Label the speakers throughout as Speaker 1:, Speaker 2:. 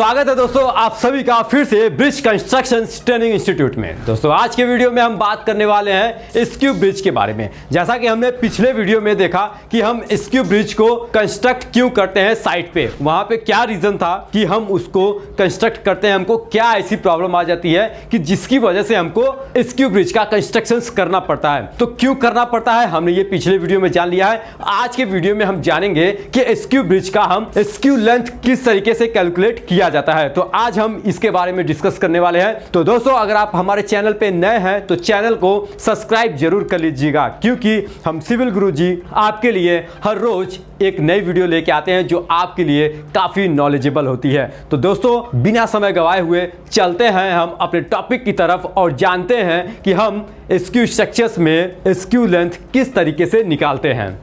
Speaker 1: स्वागत है दोस्तों आप सभी का फिर से ब्रिज कंस्ट्रक्शन ट्रेनिंग इंस्टीट्यूट में। दोस्तों आज के वीडियो में हम बात करने वाले हैं स्क्यू ब्रिज के बारे में। जैसा कि हमने पिछले वीडियो में देखा कि हम स्क्यू ब्रिज को कंस्ट्रक्ट क्यों करते हैं साइट पे, वहां पे क्या रीजन था कि हम उसको कंस्ट्रक्ट करते हैं, हमको क्या ऐसी प्रॉब्लम आ जाती है कि जिसकी वजह से हमको स्क्यू ब्रिज का कंस्ट्रक्शन करना पड़ता है। तो क्यों करना पड़ता है हमने ये पिछले वीडियो में जान लिया है। आज के वीडियो में हम जानेंगे कि स्क्यू ब्रिज का हम स्क्यू लेंथ किस तरीके से कैलकुलेट किया जाता है। तो आज हम इसके बारे में डिस्कस करने वाले हैं। तो दोस्तों अगर आप हमारे चैनल पे नए हैं तो चैनल को सब्सक्राइब जरूर कर लीजिएगा, क्योंकि हम सिविल गुरुजी आपके लिए हर रोज एक नई वीडियो लेके आते हैं जो आपके लिए काफी नॉलेजेबल होती है। तो दोस्तों बिना समय गवाए हुए चलते हैं हम अपने टॉपिक की तरफ और जानते हैं कि हम स्क्यू स्ट्रक्चर्स में स्क्यू लेंथ किस तरीके से निकालते हैं।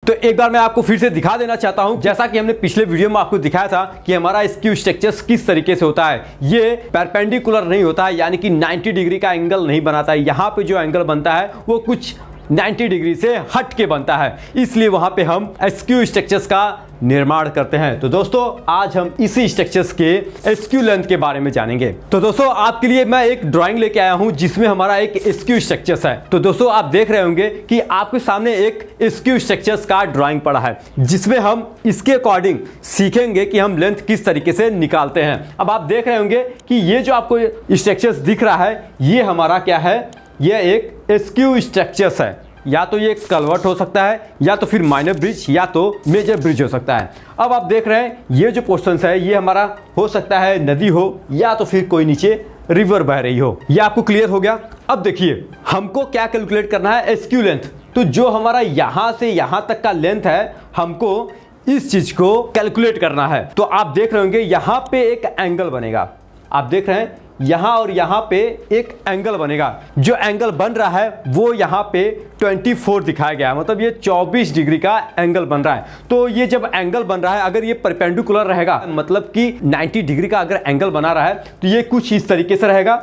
Speaker 1: तो एक बार मैं आपको फिर से दिखा देना चाहता हूं, जैसा कि हमने पिछले वीडियो में आपको दिखाया था कि हमारा स्क्यू स्ट्रक्चर्स किस तरीके से होता है। ये परपेंडिकुलर नहीं होता है, यानी कि 90 डिग्री का एंगल नहीं बनाता है। यहाँ पे जो एंगल बनता है वो कुछ 90 डिग्री से हट के बनता है, इसलिए वहां पे हम स्क्यू स्ट्रक्चर्स का निर्माण करते हैं। तो दोस्तों आज हम इसी स्ट्रक्चर्स के स्क्यू लेंथ के बारे में जानेंगे। तो दोस्तों आपके लिए मैं एक ड्राइंग लेके आया हूं जिसमें हमारा एक स्क्यू स्ट्रक्चर्स है। तो दोस्तों आप देख रहे होंगे कि आपके सामने एक स्क्यू स्ट्रक्चर्स का ड्राइंग पड़ा है, जिसमें हम इसके अकॉर्डिंग सीखेंगे कि हम लेंथ किस तरीके से निकालते हैं। अब आप देख रहे होंगे कि ये जो आपको स्ट्रक्चर्स दिख रहा है ये हमारा क्या है, ये एक स्क्यू स्ट्रक्चर्स है। या तो ये कलवर्ट हो सकता है, या तो फिर माइनर ब्रिज, या तो मेजर ब्रिज हो सकता है। अब आप देख रहे हैं ये जो पोर्शन है ये हमारा हो सकता है नदी हो, या तो फिर कोई नीचे रिवर बह रही हो। ये आपको क्लियर हो गया। अब देखिए हमको क्या कैलकुलेट करना है, स्क्यू लेंथ। तो जो हमारा यहां से यहां तक का लेंथ है हमको इस चीज को कैलकुलेट करना है। तो आप देख रहे होंगे यहां पे एक एंगल बनेगा, आप देख रहे हैं यहां और यहां पे एक एंगल बनेगा। जो एंगल बन रहा है वो यहां पे 24 दिखाया गया है, मतलब ये 24 डिग्री का एंगल बन रहा है। तो ये जब एंगल बन रहा है अगर ये परपेंडिकुलर रहेगा, मतलब कि 90 डिग्री का अगर एंगल बना रहा है तो ये कुछ इस तरीके से रहेगा।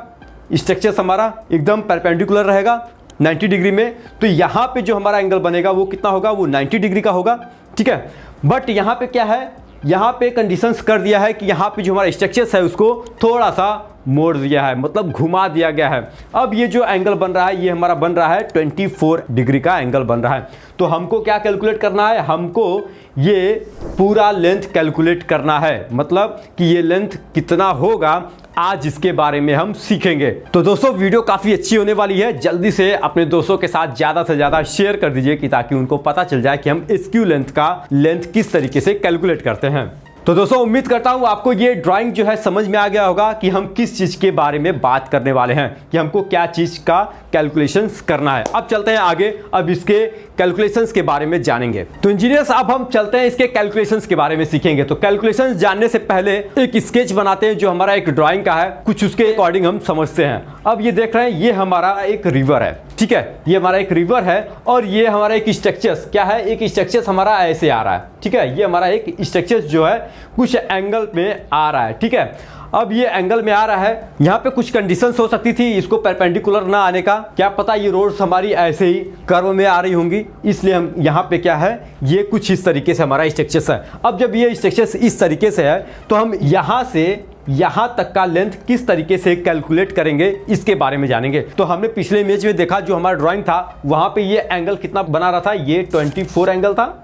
Speaker 1: स्ट्रक्चर हमारा एकदम परपेंडिकुलर रहेगा 90 डिग्री में। तो यहां पे जो हमारा एंगल बनेगा वो कितना होगा, वो 90 डिग्री का होगा। ठीक है, बट यहां पे क्या है, यहां पे कंडीशंस कर दिया है कि यहां पे जो हमारा स्ट्रक्चर्स है उसको थोड़ा सा मोड़ दिया है, मतलब घुमा दिया गया है। अब ये जो एंगल बन रहा है ये हमारा बन रहा है 24 डिग्री का एंगल बन रहा है। तो हमको क्या कैलकुलेट करना है, हमको ये पूरा लेंथ कैलकुलेट करना है, मतलब कि ये लेंथ कितना होगा आज इसके बारे में हम सीखेंगे। तो दोस्तों वीडियो काफी अच्छी होने वाली है, जल्दी से अपने दोस्तों के साथ ज्यादा से ज्यादा शेयर कर दीजिए कि ताकि उनको पता चल जाए कि हम स्क्यू लेंथ का लेंथ किस तरीके से कैलकुलेट करते हैं। तो दोस्तों उम्मीद करता हूं आपको ये ड्राइंग जो है समझ में आ गया होगा कि हम किस चीज के बारे में बात करने वाले हैं, कि हमको क्या चीज का कैलकुलेशंस करना है। अब चलते हैं आगे, अब इसके कैलकुलेशंस के बारे में जानेंगे। तो इंजीनियर्स अब हम चलते हैं इसके कैलकुलेशंस के बारे में सीखेंगे। तो कैलकुलेशंस जानने से पहले एक स्केच बनाते हैं जो हमारा एक ड्राइंग का है, कुछ उसके अकॉर्डिंग हम समझते हैं। अब ये देख रहे हैं ये हमारा एक रिवर है, ठीक है, ये हमारा एक रिवर है और ये हमारा एक स्ट्रक्चर्स क्या है, एक स्ट्रक्चर्स हमारा ऐसे आ रहा है। ठीक है, ये हमारा एक स्ट्रक्चर्स जो है कुछ एंगल में आ रहा है। ठीक है, अब ये एंगल में आ रहा है, यहाँ पे कुछ कंडीशंस हो सकती थी इसको परपेंडिकुलर ना आने का, क्या पता ये रोड्स हमारी ऐसे ही कर्व में आ रही होंगी, इसलिए हम यहाँ पे क्या है ये कुछ इस तरीके से हमारा स्ट्रक्चर्स है। अब जब ये स्ट्रक्चर्स इस तरीके से है तो हम यहाँ से यहां तक का लेंथ किस तरीके से कैलकुलेट करेंगे इसके बारे में जानेंगे। तो हमने पिछले इमेज में देखा जो हमारा ड्राइंग था वहां पे ये एंगल कितना बना रहा था, ये 24 एंगल था।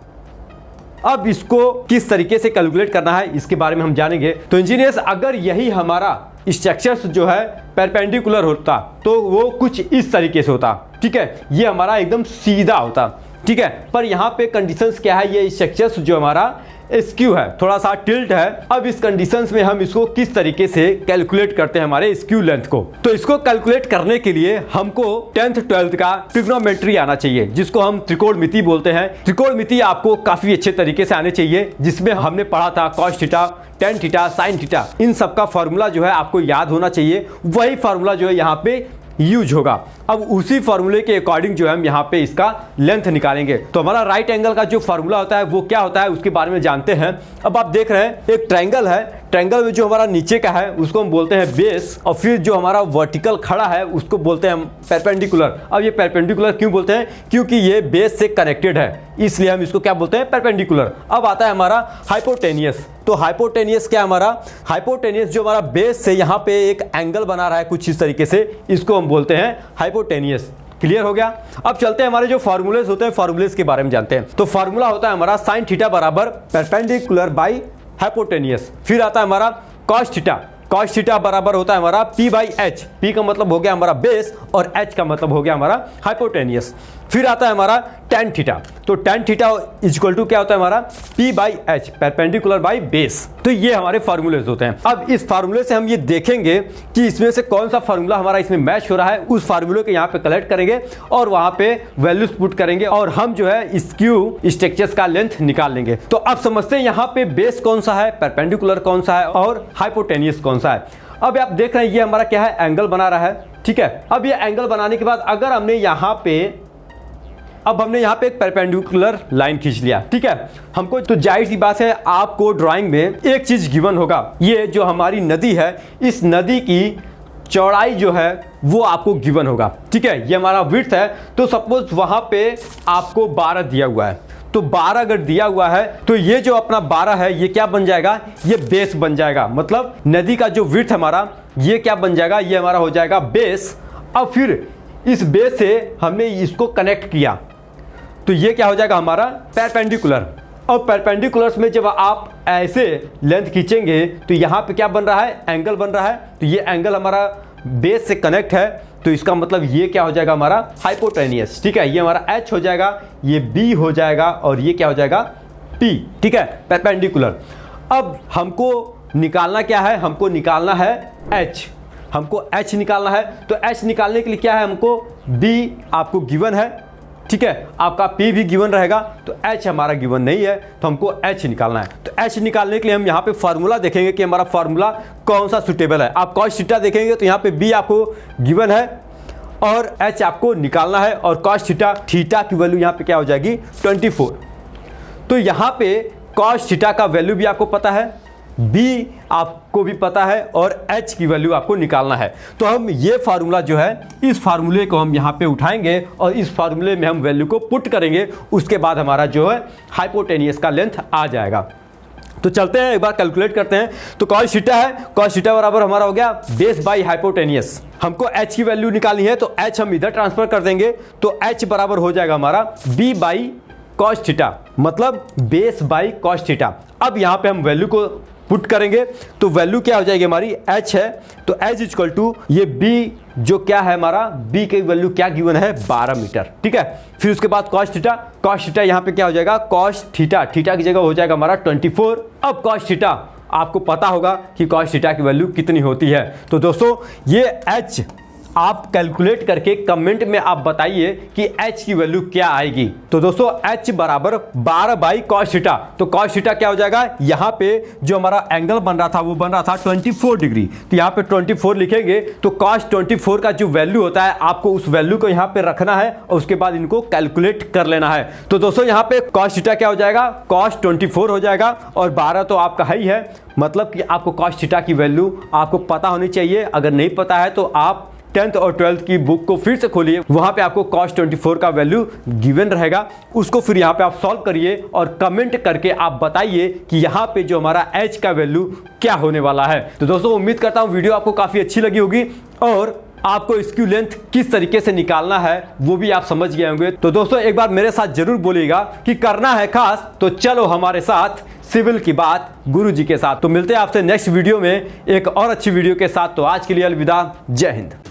Speaker 1: अब इसको किस तरीके से कैलकुलेट करना है इसके बारे में हम जानेंगे। तो इंजीनियर्स अगर यही हमारा स्ट्रक्चर्स जो है परपेंडिकुलर होता तो वो कुछ इस तरीके से होता। ठीक है, ये हमारा एकदम सीधा होता। ठीक है, पर यहाँ पे कंडीशंस क्या है, ये स्ट्रक्चर्स जो हमारा स्क्यू है, थोड़ा सा टिल्ट है। अब इस कंडीशंस में हम इसको किस तरीके से कैलकुलेट करते हैं हमारे स्क्यू लेंथ को। तो इसको कैलकुलेट करने के लिए हमको 10th 12th का ट्रिग्नोमेट्री आना चाहिए, जिसको हम त्रिकोणमिति बोलते हैं। त्रिकोणमिति आपको काफी अच्छे तरीके से आने चाहिए, जिसमें हमने पढ़ा था cos theta, tan theta, sine theta, इन सब का फॉर्मूला जो है आपको याद होना चाहिए। वही फॉर्मूला जो है यहाँ पे यूज होगा। अब उसी फॉर्मूले के अकॉर्डिंग जो है हम यहाँ पे इसका लेंथ निकालेंगे। तो हमारा राइट एंगल का जो फॉर्मूला होता है वो क्या होता है उसके बारे में जानते हैं। अब आप देख रहे हैं एक ट्रायंगल है, ट्रायंगल में जो हमारा नीचे का है उसको हम बोलते हैं बेस, और फिर जो हमारा वर्टिकल खड़ा है उसको बोलते हैं हम परपेंडिकुलर। अब ये परपेंडिकुलर क्यों बोलते हैं? क्योंकि ये बेस से कनेक्टेड है, इसलिए हम इसको क्या बोलते हैं? परपेंडिकुलर। अब आता है हमारा हाइपोटेनियस। तो हाइपोटेनियस क्या है हमारा? हाइपोटेनियस जो हमारा बेस से यहाँ पे एक एंगल बना रहा है कुछ इस तरीके से, इसको हम बोलते हैं हाइपोटेनियस। क्लियर हो गया? अब चलते हैं हमारे जो फॉर्मूलेस होते हैं, फॉर्मूलेस के बारे में जानते हैं। तो फॉर्मूला होता है हमारा साइन थीटा बराबर परपेंडिकुलर बाई हाइपोटेनियस। फिर आता है हमारा कॉस थीटा। कॉस थीटा बराबर होता है हमारा पी बाई एच। पी का मतलब हो गया हमारा बेस और एच का मतलब हो गया हमारा हाइपोटेनियस। फिर आता है हमारा टेन थीटा। तो टेन थीटा इक्वल टू क्या होता है हमारा? P by H, perpendicular by base. तो ये हमारे फार्मूलेज होते हैं। अब इस फार्मूले से हम ये देखेंगे कि इसमें से कौन सा फार्मूला हमारा इसमें मैच हो रहा है, उस फार्मूले को यहाँ पे कलेक्ट करेंगे और वहां पे वैल्यूज पुट करेंगे और हम जो है स्क्यू स्ट्रक्चर्स का लेंथ निकाल लेंगे। तो अब समझते हैं यहाँ पे बेस कौन सा है, परपेंडिकुलर कौन सा है और हाइपोटेनियस कौन सा है। अब आप देख रहे हैं ये हमारा क्या है? एंगल बना रहा है, ठीक है। अब ये एंगल बनाने के बाद अगर हमने यहाँ पे एक परपेंडिकुलर लाइन खींच लिया, ठीक है। हमको तो जाहिर सी बात है आपको ड्राइंग में एक चीज गिवन होगा, ये जो हमारी नदी है इस नदी की चौड़ाई जो है वो आपको गिवन होगा, ठीक है। ये हमारा विड्थ है, तो सपोज वहां पे आपको 12 दिया हुआ है। तो 12 अगर दिया हुआ है तो ये जो अपना 12 है ये क्या बन जाएगा? ये बेस बन जाएगा। मतलब नदी का जो विड्थ हमारा ये क्या बन जाएगा? ये हमारा हो जाएगा बेस। अब फिर इस बेस से हमने इसको कनेक्ट किया तो ये क्या हो जाएगा हमारा? परपेंडिकुलर। और परपेंडिकुलर्स में जब आप ऐसे लेंथ खींचेंगे तो यहाँ पे क्या बन रहा है? एंगल बन रहा है। तो ये एंगल हमारा बेस से कनेक्ट है, तो इसका मतलब ये क्या हो जाएगा हमारा? हाइपोटेनियस, ठीक है। ये हमारा H हो जाएगा, ये B हो जाएगा और ये क्या हो जाएगा? P, ठीक है, परपेंडिकुलर। अब हमको निकालना क्या है? हमको निकालना है H। हमको H निकालना है। तो H निकालने के लिए क्या है? हमको B आपको गिवन है, ठीक है। आपका P भी गिवन रहेगा, तो H हमारा गिवन नहीं है, तो हमको H निकालना है। तो H निकालने के लिए हम यहाँ पे फार्मूला देखेंगे कि हमारा फार्मूला कौन सा सुटेबल है। आप कॉस थीटा देखेंगे तो यहाँ पे B आपको गिवन है और H आपको निकालना है, और कॉस थीटा की वैल्यू यहाँ पे क्या हो जाएगी? 24। तो यहाँ पे कॉस थीटा का वैल्यू भी आपको पता है, B आपको भी पता है और H की वैल्यू आपको निकालना है। तो हम ये फार्मूला जो है, इस फार्मूले को हम यहाँ पे उठाएंगे और इस फार्मूले में हम वैल्यू को पुट करेंगे। उसके बाद हमारा जो है हाइपोटेनियस का लेंथ आ जाएगा। तो चलते हैं एक बार कैलकुलेट करते हैं। तो कॉस थीटा है, कॉस थीटा बराबर हमारा हो गया बेस बाई हाइपोटेनियस। हमको H की वैल्यू निकालनी है, तो H हम इधर ट्रांसफर कर देंगे, तो H बराबर हो जाएगा हमारा B बाई कॉस थीटा, मतलब बेस बाई कॉस थीटा। अब यहाँ पे हम वैल्यू को पुट करेंगे तो वैल्यू क्या हो जाएगी हमारी? H है, तो H इक्वल टू ये B जो क्या है हमारा? B की वैल्यू क्या गिवन है? 12 मीटर, ठीक है। फिर उसके बाद कॉस थीटा यहाँ पे क्या हो जाएगा? कॉस थीटा की जगह हो जाएगा हमारा 24। अब कॉस थीटा आपको पता होगा कि कॉस थीटा की वैल्यू कितनी होती है। तो दोस्तों ये H आप कैलकुलेट करके कमेंट में आप बताइए कि H की वैल्यू क्या आएगी। तो दोस्तों H बराबर 12 बाई कॉस थीटा। तो कॉस थीटा क्या हो जाएगा? यहाँ पे जो हमारा एंगल बन रहा था वो बन रहा था 24 डिग्री, तो यहाँ पे 24 लिखेंगे। तो कॉस 24 का जो वैल्यू होता है आपको उस वैल्यू को यहाँ पे रखना है और उसके बाद इनको कैलकुलेट कर लेना है। तो दोस्तों यहाँ पे कॉस थीटा क्या हो जाएगा? कॉस 24 हो जाएगा और 12 तो आपका है ही है, मतलब कि आपको कॉस थीटा की वैल्यू आपको पता होनी चाहिए। अगर नहीं पता है तो आप 10th और 12th की बुक को फिर से खोलिए, वहां पे आपको कॉस 24 का वैल्यू गिवन रहेगा। उसको फिर यहाँ पे आप सॉल्व करिए और कमेंट करके आप बताइए कि यहाँ पे जो हमारा H का वैल्यू क्या होने वाला है। तो दोस्तों उम्मीद करता हूँ वीडियो आपको काफ़ी अच्छी लगी होगी और आपको स्क्यू लेंथ किस तरीके से निकालना है वो भी आप समझ गए होंगे। तो दोस्तों एक बार मेरे साथ जरूर बोलिएगा कि करना है खास, तो चलो हमारे साथ सिविल की बात गुरुजी के साथ। तो मिलते हैं आपसे नेक्स्ट वीडियो में एक और अच्छी वीडियो के साथ। तो आज के लिए अलविदा, जय हिंद।